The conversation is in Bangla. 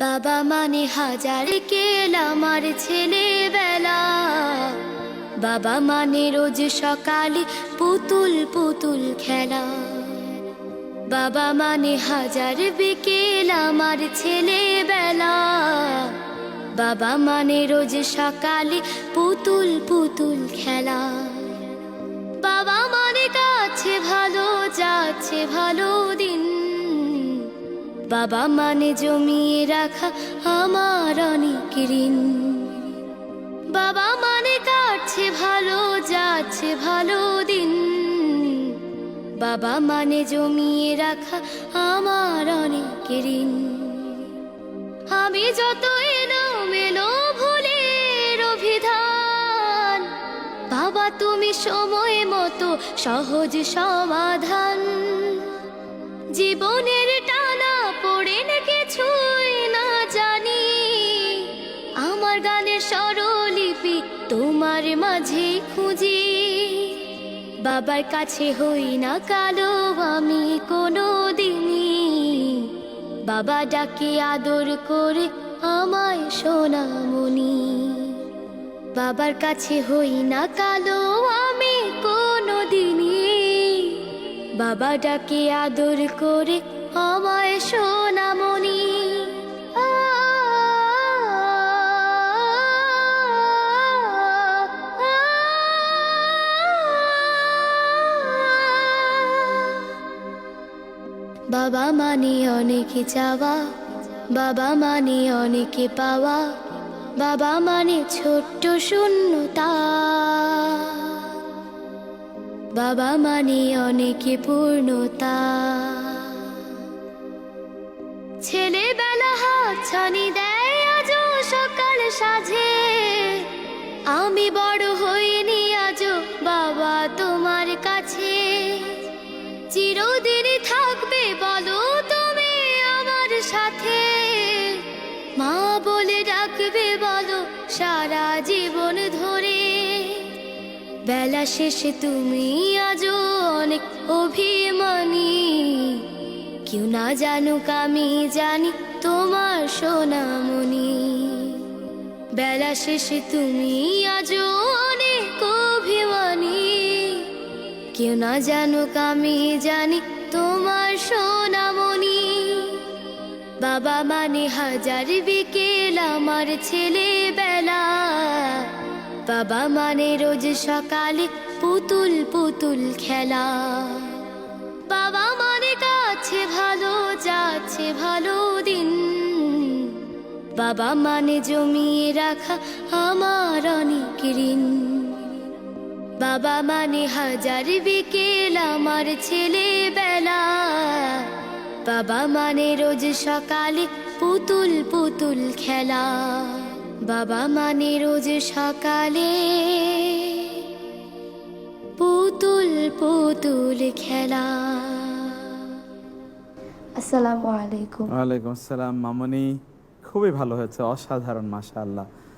বাবা মানে হাজার কেল আমার ছেলেবেলা। বাবা মানে রোজ সকালে পুতুল পুতুল খেলা। বাবা মানে হাজার বিকেল আমার ছেলেবেলা। বাবা মানে রোজ সকালে পুতুল পুতুল খেলা। বাবা মানে কাছে ভালো যাচ্ছে ভালো দিন। বাবা মানে জমিয়ে রাখা আমার অনেক ঋণ। বাবা মানে কাটছে ভালো যাচ্ছে ভালো দিন। বাবা মানে জমিয়ে রাখা আমার অনেক ঋণ। আমি যত এলোমেলো ভুলের অভিধান, বাবা তুমি সময় মতো সহজ সমাধান। জীবনের টানা পড়ে না কিছুই না জানি, আমার গানের স্বরলিপি তোমার মাঝে খুঁজি। বাবার কাছে হই না কালো আমি কোনো দিনই, বাবা ডাকে আদর করে আমায় সোনামণি। বাবার কাছে হই না কালো আমি কোনো দিনই, বাবা ডাকে আদর করে আমায় সোনামণি। বাবা মানে অনেক চাওয়া, বাবা মানে অনেক পাওয়া। বাবা মানে ছোট্ট শূন্যতা, বাবা মানে অনেক পূর্ণতা। ছেলেবেলা হাতছানি দেয় আজও সকাল সাজে। আমি বড় হইনি আজও বাবা তোমার কাছে। চিরদিনই থাকবে বলো তুমি আমার সাথে, মা বলে ডাকবে বলো সারা জীবন ধরে। বেলা শেষে তুমি আজও অনেক অভিমানী, কেউ না জানুক আমি জানি তোমার সোনামণি। বেলা শেষে তুমি আজও অনেক অভিমানী, কেউ না জানুক আমি জানি তোমার সোনামণি। বাবা মানে হাজার বিকেল আমার ছেলেবেলা। বাবা মানে রোজ সকালে পুতুল পুতুল খেলা। বাবা মানে কাছে ভালো যাচ্ছে ভালো দিন। বাবা মানে জমিয়ে রাখা আমার অনেক ঋণ। বাবা মানে হাজার বিকেল আমার ছেলেবেলা। বাবা মানে রোজ সকালে পুতুল পুতুল খেলা। বাবা মানে রোজ সকালে পুতুল পুতুল খেলা। আসসালামু আলাইকুম। ওয়ালাইকুম আসসালাম মামনি, খুবই ভালো হয়েছে, অসাধারণ, মাশাআল্লাহ।